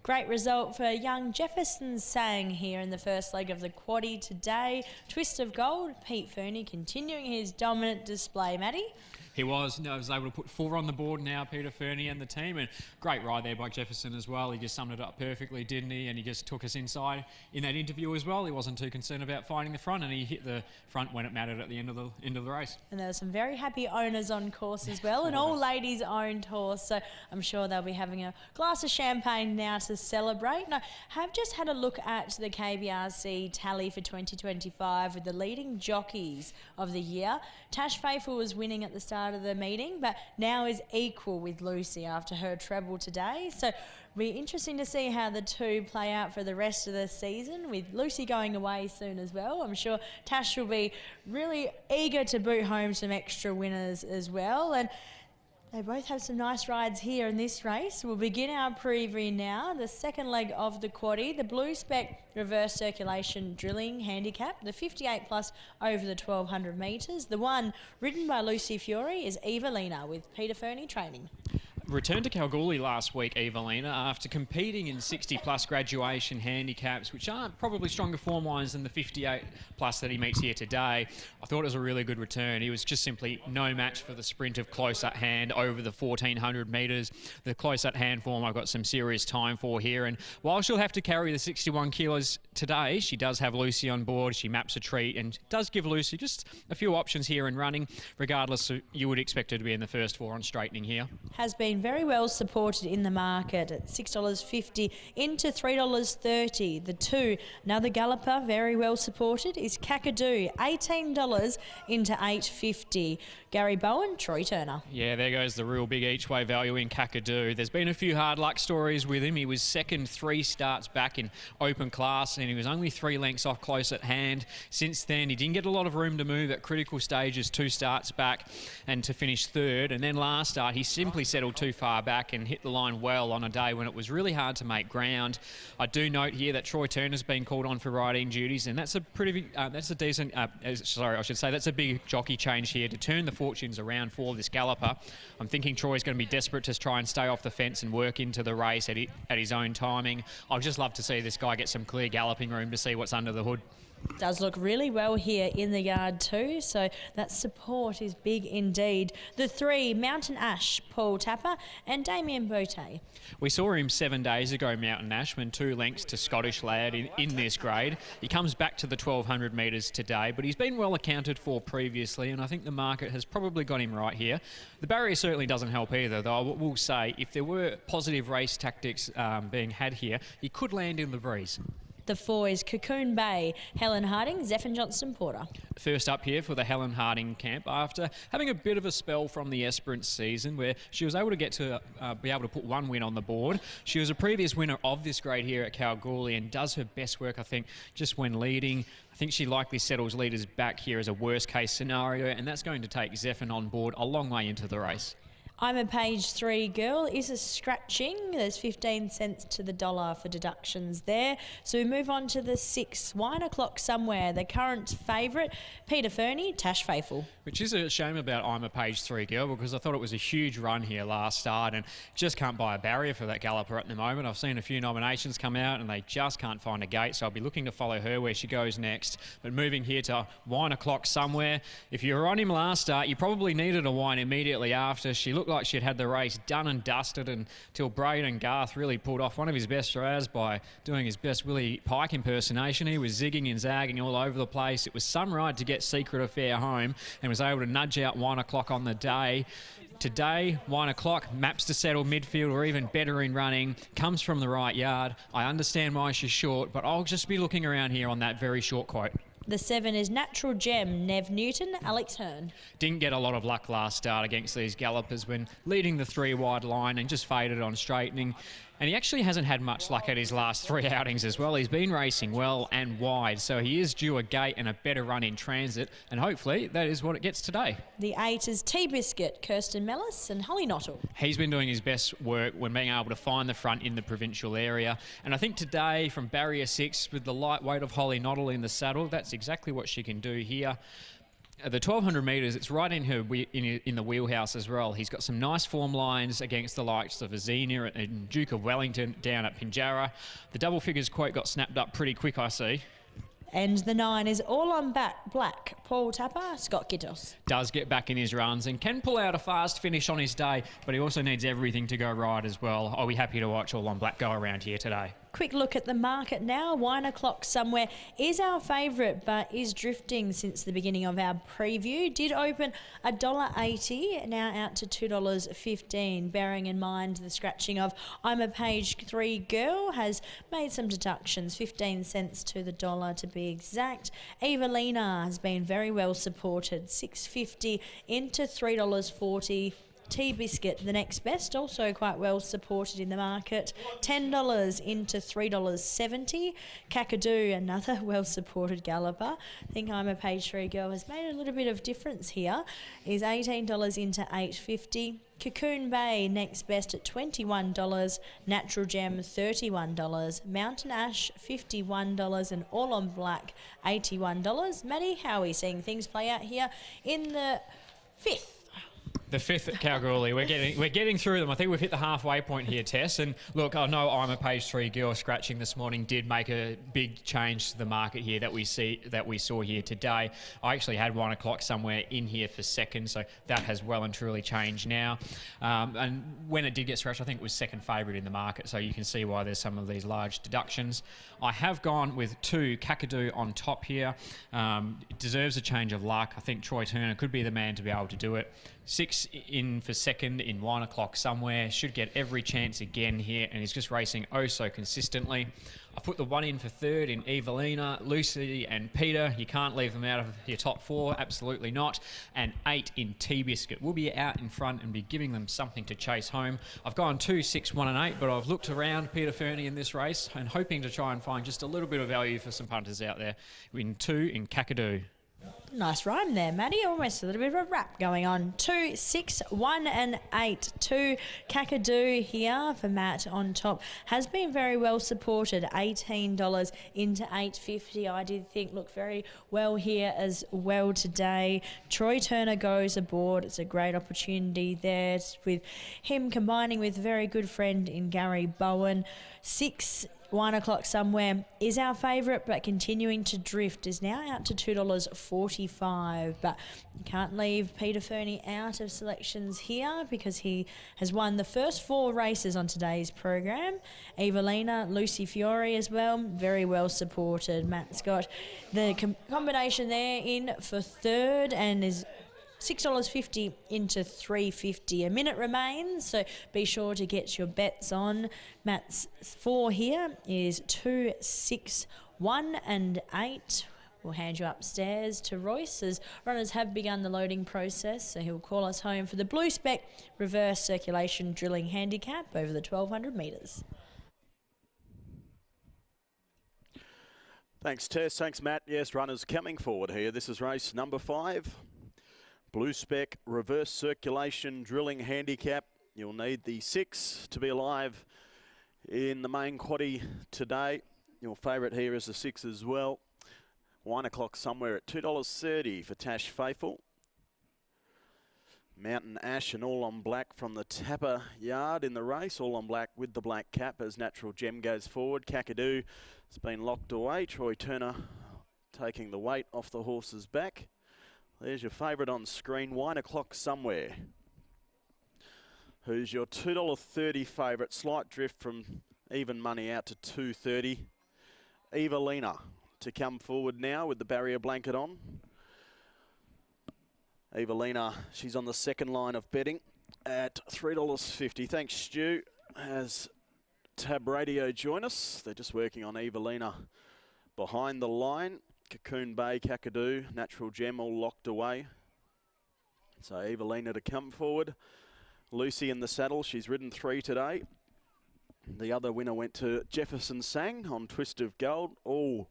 great result for young Jefferson Sang here in the first leg of the quaddie today. Twist of gold, Pete Fernie continuing his dominant display, Maddie. He was able to put 4 on the board now, Peter Fernie and the team, and great ride there by Jefferson as well. He just summed it up perfectly, didn't he? And he just took us inside in that interview as well. He wasn't too concerned about finding the front, and he hit the front when it mattered at the end of the race. And there were some very happy owners on course as well, an all ladies owned horse, so I'm sure they'll be having a glass of champagne now to celebrate. Now, have just had a look at the KBRC tally for 2025 with the leading jockeys of the year. Tash Faithful was winning at the start of the meeting, but now is equal with Lucy after her treble today. So it'll be interesting to see how the two play out for the rest of the season, with Lucy going away soon as well. I'm sure Tash will be really eager to boot home some extra winners as well. And they both have some nice rides here in this race. We'll begin our preview now. The second leg of the quaddie, the Blue Spec reverse circulation drilling handicap, the 58 plus over the 1200 metres. The one ridden by Lucy Fury is Evelina with Peter Fernie training. Returned to Kalgoorlie last week, Evelina, after competing in 60-plus graduation handicaps, which aren't probably stronger form-wise than the 58-plus that he meets here today. I thought it was a really good return. He was just simply no match for the sprint of close at hand over the 1,400 metres. The close at hand form I've got some serious time for here, and while she'll have to carry the 61 kilos today, she does have Lucy on board. She maps a treat and does give Lucy just a few options here in running. Regardless, you would expect her to be in the first 4 on straightening here. Has been very well supported in the market at $6.50 into $3.30. The two, another galloper, very well supported, is Kakadu, $18 into $8.50. Gary Bowen, Troy Turner. Yeah, there goes the real big each way value in Kakadu. There's been a few hard luck stories with him. He was second 3 starts back in open class, and he was only 3 lengths off close at hand. Since then, he didn't get a lot of room to move at critical stages, 2 starts back and to finish 3rd. And then last start, he simply settled too far back and hit the line well on a day when it was really hard to make ground. I do note here that Troy Turner's been called on for riding duties, and that's a pretty, that's a decent, that's a big jockey change here to turn the fortunes around for this galloper. I'm thinking Troy's going to be desperate to try and stay off the fence and work into the race at his own timing. I'd just love to see this guy get some clear galloping room to see what's under the hood. Does look really well here in the yard too, so that support is big indeed. The 3, Mountain Ash, Paul Tapper and Damien Bote. We saw him 7 days ago, Mountain Ash, when 2 lengths to Scottish Lad in this grade. He comes back to the 1,200 metres today, but he's been well accounted for previously, and I think the market has probably got him right here. The barrier certainly doesn't help either, though I will say if there were positive race tactics being had here, he could land in the breeze. The 4 is Cocoon Bay, Helen Harding, Zephyr Johnston Porter. First up here for the Helen Harding camp, after having a bit of a spell from the Esperance season where she was able to get to be able to put 1 win on the board. She was a previous winner of this grade here at Kalgoorlie and does her best work, I think, just when leading. I think she likely settles leaders back here as a worst case scenario, and that's going to take Zephyr on board a long way into the race. I'm a page 3 girl, is a scratching. There's 15 cents to the dollar for deductions there. So we move on to the 6, Wine O'Clock Somewhere, the current favourite, Peter Fernie, Tash Faithful. Which is a shame about I'm a page 3 girl, because I thought it was a huge run here last start and just can't buy a barrier for that galloper at the moment. I've seen a few nominations come out and they just can't find a gate, so I'll be looking to follow her where she goes next. But moving here to Wine O'Clock Somewhere, if you were on him last start, you probably needed a wine immediately after. She looked like she'd had the race done and dusted until Braden Garth really pulled off one of his best drives by doing his best Willie Pike impersonation. He was zigging and zagging all over the place. It was some ride to get Secret Affair home and was able to nudge out 1 o'clock on the day. Today, 1 o'clock, maps to settle midfield or even better in running, comes from the right yard. I understand why she's short, but I'll just be looking around here on that very short quote. The 7 is Natural Gem, Nev Newton, Alex Hearn. Didn't get a lot of luck last start against these gallopers when leading the 3 wide line and just faded on straightening. And he actually hasn't had much luck at his last 3 outings as well. He's been racing well and wide, so he is due a gate and a better run in transit, and hopefully that is what it gets today. The 8 is Tea-Biscuit, Kirsten Mellis and Holly Knottle. He's been doing his best work when being able to find the front in the provincial area, and I think today from barrier 6 with the light weight of Holly Knottle in the saddle, that's exactly what she can do here. The 1200 metres, it's right in her in the wheelhouse as well. He's got some nice form lines against the likes of Azenia and Duke of Wellington down at Pinjarra. The double figures quote got snapped up pretty quick, I see. And the 9 is All on Black. Paul Tapper, Scott Kittos. Does get back in his runs and can pull out a fast finish on his day, but he also needs everything to go right as well. I'll be happy to watch All on Black go around here today. Quick look at the market now. 1 o'clock somewhere is our favourite, but is drifting since the beginning of our preview. Did open $1.80, now out to $2.15. Bearing in mind the scratching of I'm a Page 3 Girl has made some deductions, 15 cents to the dollar to be exact. Evelina has been very well supported, $6.50 into $3.40. Tea Biscuit, the next best, also quite well supported in the market, $10 into $3.70. Kakadu, another well supported galloper. I think I'm a Page 3 Girl has made a little bit of difference here, is $18 into $8.50. Cocoon Bay, next best at $21. Natural Gem, $31. Mountain Ash, $51. And All on Black, $81. Maddie, how are we seeing things play out here in the 5th? The 5th at Kalgoorlie. We're getting through them. I think we've hit the halfway point here, Tess. And look, I know I'm a Page 3 Girl scratching this morning did make a big change to the market here that we saw here today. I actually had 1 o'clock somewhere in here for second, so that has well and truly changed now. And when it did get scratched, I think it was second favourite in the market, so you can see why there's some of these large deductions. I have gone with 2 Kakadu on top here. It deserves a change of luck. I think Troy Turner could be the man to be able to do it. 6 in for second in 1 o'clock somewhere. Should get every chance again here, and he's just racing oh so consistently. I put the 1 in for third in Evelina, Lucy and Peter. You can't leave them out of your top 4, absolutely not. And 8 in Tea Biscuit. We'll be out in front and be giving them something to chase home. I've gone 2, 6, 1 and 8, but I've looked around Peter Fernie in this race and hoping to try and find just a little bit of value for some punters out there. In 2 in Kakadu. Nice rhyme there, Maddie. Almost a little bit of a rap going on. 2, 6, 1 and 8. 2 Kakadu here for Matt on top. Has been very well supported. $18 into $8.50. I did think looked very well here as well today. Troy Turner goes aboard. It's a great opportunity there with him combining with a very good friend in Gary Bowen. 6 1 o'clock somewhere is our favourite, but continuing to drift is now out to $2.45. But you can't leave Peter Fernie out of selections here because he has won the first 4 races on today's program. Evelina, Lucy Fiore as well, very well supported. Matt's got the combination there in for third and is $6.50 into $3.50. A minute remains, so be sure to get your bets on. Matt's 4 here is 2, 6, 1 and 8. We'll hand you upstairs to Royce as runners have begun the loading process, so he'll call us home for the Blue Spec reverse circulation drilling handicap over the 1200 metres. Thanks, Tess. Thanks, Matt. Yes, runners coming forward here. This is race number 5. Blue Spec reverse circulation drilling handicap. You'll need the 6 to be alive in the main quaddie today. Your favourite here is the 6 as well. 1 o'clock somewhere at $2.30 for Tash Faithful. Mountain Ash and All on Black from the Tapper yard in the race. All on Black with the black cap as Natural Gem goes forward. Kakadu has been locked away. Troy Turner taking the weight off the horse's back. There's your favourite on screen, 1 o'clock somewhere. Who's your $2.30 favourite? Slight drift from even money out to $2.30. Evelina to come forward now with the barrier blanket on. Evelina, she's on the second line of betting at $3.50. Thanks, Stu. Has Tab Radio join us? They're just working on Evelina behind the line. Cocoon Bay, Kakadu, Natural Gem all locked away. So Evelina to come forward. Lucy in the saddle. She's ridden 3 today. The other winner went to Jefferson Sang on Twist of Gold. All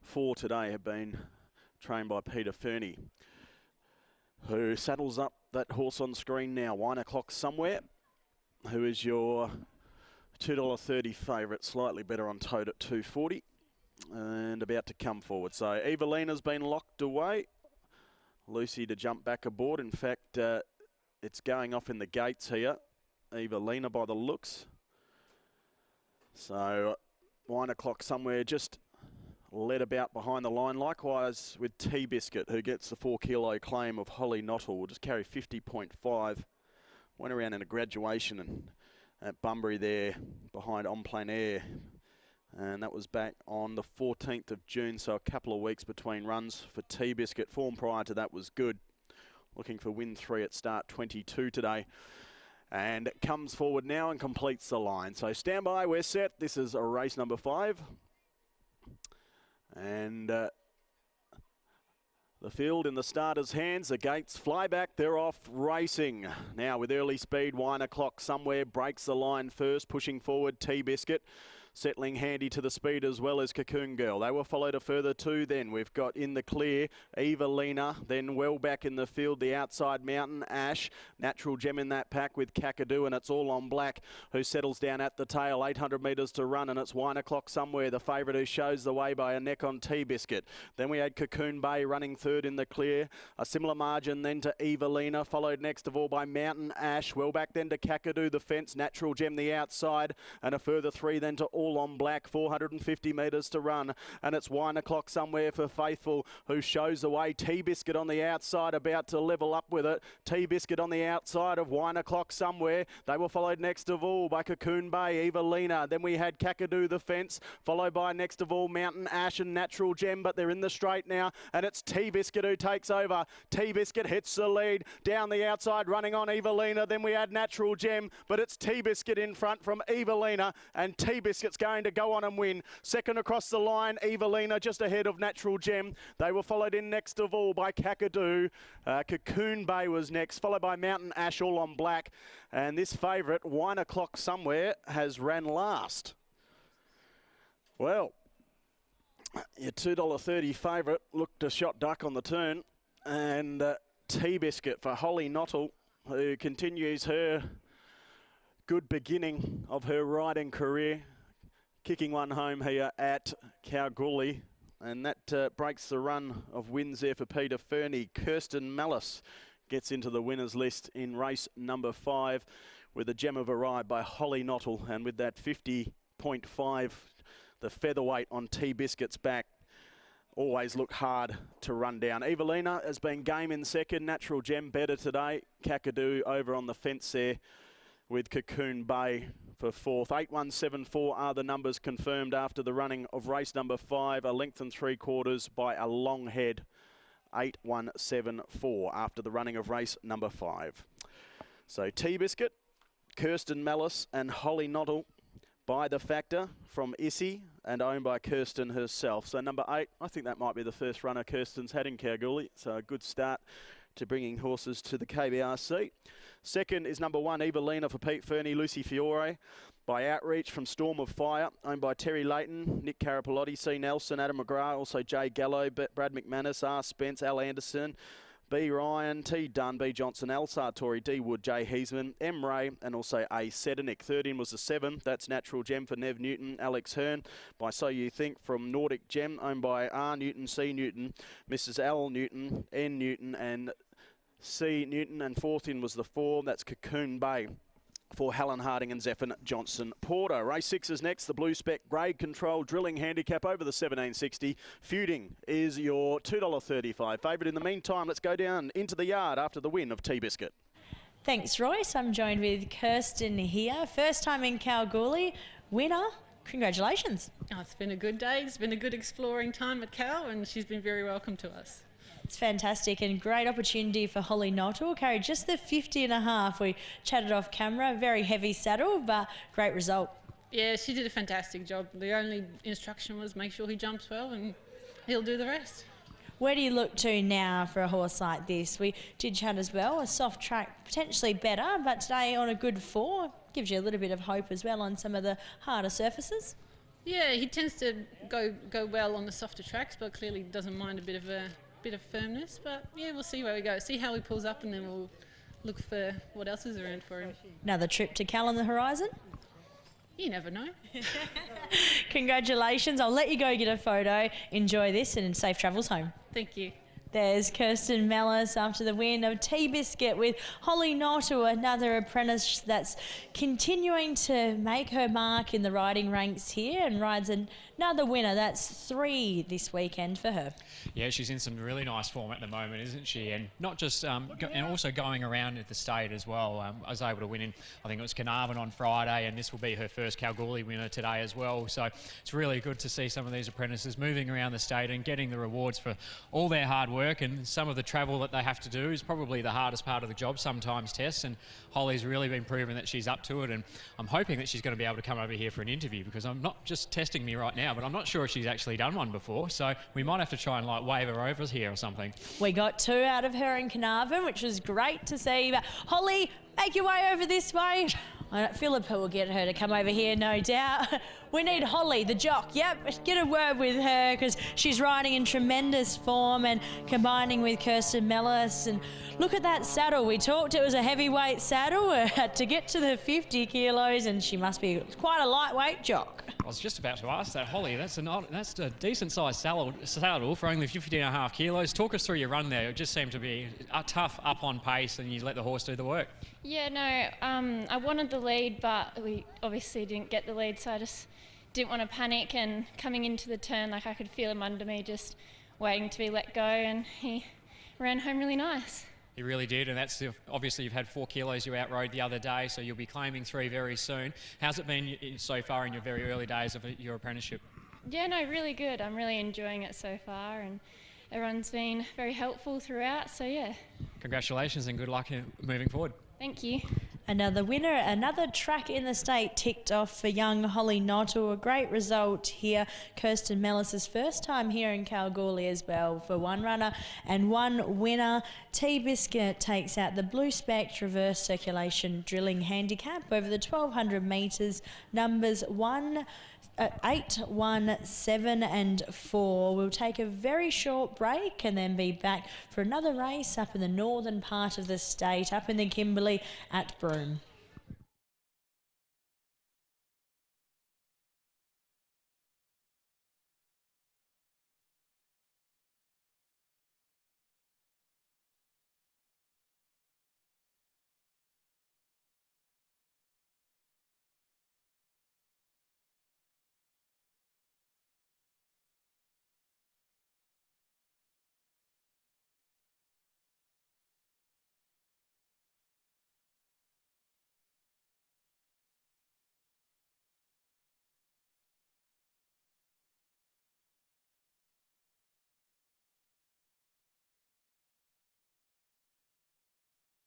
4 today have been trained by Peter Fernie, who saddles up that horse on screen now. 1 o'clock somewhere. Who is your $2.30 favourite? Slightly better on tote at $2.40. And about to come forward. So Evelina's been locked away. Lucy to jump back aboard. In fact, it's going off in the gates here. Evelina by the looks. So Wine O'Clock somewhere just led about behind the line. Likewise with Tea Biscuit, who gets the 4 kilo claim of Holly Knottle. Will just carry 50.5. Went around in a graduation and at Bunbury there behind On Plein Air. And that was back on the 14th of June, so a couple of weeks between runs for Tea Biscuit. Form prior to that was good. Looking for win 3 at start 22 today. And it comes forward now and completes the line. So stand by, we're set. This is a race number 5. And the field in the starter's hands. The gates fly back. They're off racing. Now with early speed, Wine O'Clock somewhere breaks the line first, pushing forward Tea Biscuit. Settling handy to the speed as well as Cocoon Girl. They were followed a further 2 then. We've got in the clear Evelina, then well back in the field the outside Mountain Ash. Natural Gem in that pack with Kakadu, and it's all on black who settles down at the tail. 800 metres to run, and it's Wine O'Clock somewhere, the favourite who shows the way by a neck on Tea Biscuit. Then we had Cocoon Bay running third in the clear. A similar margin then to Evelina, followed next of all by Mountain Ash. Well back then to Kakadu, the fence. Natural Gem the outside, and a further 3 then to All on Black. 450 metres to run, and it's Wine O'Clock somewhere for Faithful, who shows the way. Tea Biscuit on the outside, about to level up with it. Tea Biscuit on the outside of Wine O'Clock somewhere. They were followed next of all by Cocoon Bay, Evelina. Then we had Kakadu the fence, followed by next of all Mountain Ash and Natural Gem, but they're in the straight now, and it's Tea Biscuit who takes over. Tea Biscuit hits the lead down the outside, running on Evelina. Then we had Natural Gem, but it's Tea Biscuit in front from Evelina, and Tea Biscuit's going to go on and win. Second across the line, Evelina just ahead of Natural Gem. They were followed in next of all by Kakadu. Cocoon Bay was next, followed by Mountain Ash, all on black. And this favourite, Wine O'Clock somewhere, has ran last. Well, your $2.30 favourite looked a shot duck on the turn. And Tea Biscuit for Holly Knottle, who continues her good beginning of her riding career. Kicking one home here at Kalgoorlie, and that breaks the run of wins there for Peter Fernie. Kirsten Malice gets into the winners list in race number 5 with a gem of a ride by Holly Knottle, and with that 50.5, the featherweight on Tea Biscuit's back. Always look hard to run down. Evelina has been game in second. Natural Gem better today. Kakadu over on the fence there with Cocoon Bay for 4th. 8174 are the numbers confirmed after the running of race number 5. A length and 3/4 by a long head. 8174 after the running of race number 5. So Tea Biscuit, Kirsten Malice and Holly Knottle by the factor from Issy and owned by Kirsten herself. So number 8, I think that might be the first runner Kirsten's had in Kalgoorlie. So a good start to bringing horses to the KBRC. Second is number 1, Evelina for Pete Fernie, Lucy Fiore. By Outreach from Storm of Fire, owned by Terry Layton, Nick Carapalotti, C. Nelson, Adam McGrath, also Jay Gallo, Brad McManus, R. Spence, Al Anderson, B. Ryan, T. Dunn, B. Johnson, Al Sartori, D. Wood, J. Heisman, M. Ray, and also A. Sedenick. Third in was the 7. That's Natural Gem for Nev Newton, Alex Hearn. By So You Think from Nordic Gem, owned by R. Newton, C. Newton, Mrs. L. Newton, N. Newton, and C. Newton. And fourth in was the 4. That's Cocoon Bay for Helen Harding and Zephyr Johnson Porter. Race 6 is next. The Blue Spec grade control drilling handicap over the 1760. Feuding is your $2.35 favourite. In the meantime, let's go down into the yard after the win of Tea Biscuit. Thanks, Royce. I'm joined with Kirsten here. First time in Kalgoorlie. Winner. Congratulations. Oh, it's been a good day. It's been a good exploring time at Cal, and she's been very welcome to us. It's fantastic and great opportunity for Holly Knottle. Carried just the 50.5. We chatted off camera. Very heavy saddle, but great result. Yeah, she did a fantastic job. The only instruction was make sure he jumps well, and he'll do the rest. Where do you look to now for a horse like this? We did chat as well. A soft track, potentially better, but today on a good 4 gives you a little bit of hope as well on some of the harder surfaces. Yeah, he tends to go well on the softer tracks, but clearly doesn't mind a bit of firmness. But yeah, we'll see where we go. See how he pulls up, and then we'll look for what else is around for him. Another trip to Cal on the horizon? You never know. Congratulations. I'll let you go get a photo. Enjoy this and safe travels home. Thank you. There's Kirsten Mellis after the win of T-Biscuit with Holly Notto, another apprentice that's continuing to make her mark in the riding ranks here and rides another winner. That's 3 this weekend for her. Yeah, she's in some really nice form at the moment, isn't she? And not just, and also going around at the state as well. I was able to win in, I think it was Carnarvon on Friday, and this will be her first Kalgoorlie winner today as well. So it's really good to see some of these apprentices moving around the state and getting the rewards for all their hard work. And some of the travel that they have to do is probably the hardest part of the job sometimes, Tess. And Holly's really been proving that she's up to it. And I'm hoping that she's going to be able to come over here for an interview, because I'm not just testing me right now, but I'm not sure if she's actually done one before. So we might have to try and like wave her over here or something. We got 2 out of her in Carnarvon, which was great to see. But Holly, make your way over this way. Philippa will get her to come over here, no doubt. We need Holly, the jock. Yep, get a word with her because she's riding in tremendous form and combining with Kirsten Mellis. And look at that saddle. We talked it was a heavyweight saddle to get to the 50 kilos, and she must be quite a lightweight jock. I was just about to ask that, Holly. That's a decent sized saddle for only 15.5 kilos. Talk us through your run there. It just seemed to be a tough up on pace, and you let the horse do the work. Yeah, no, I wanted the lead, but we obviously didn't get the lead, so I just didn't want to panic. And coming into the turn, like I could feel him under me, just waiting to be let go, and he ran home really nice. He really did, and that's obviously you've had 4 kilos you outrode the other day, so you'll be claiming 3 very soon. How's it been so far in your very early days of your apprenticeship? Yeah, no, really good. I'm really enjoying it so far, and everyone's been very helpful throughout, so yeah. Congratulations and good luck moving forward. Thank you. Another winner, another track in the state ticked off for young Holly Notto. A great result here. Kirsten Mellis's first time here in Kalgoorlie as well for 1 runner and 1 winner. T-Biscuit takes out the Blue SPEC reverse circulation drilling handicap over the 1200 metres. Numbers 8, 1, 7 and 4. We'll take a very short break and then be back for another race up in the northern part of the state, up in the Kimberley at Broome.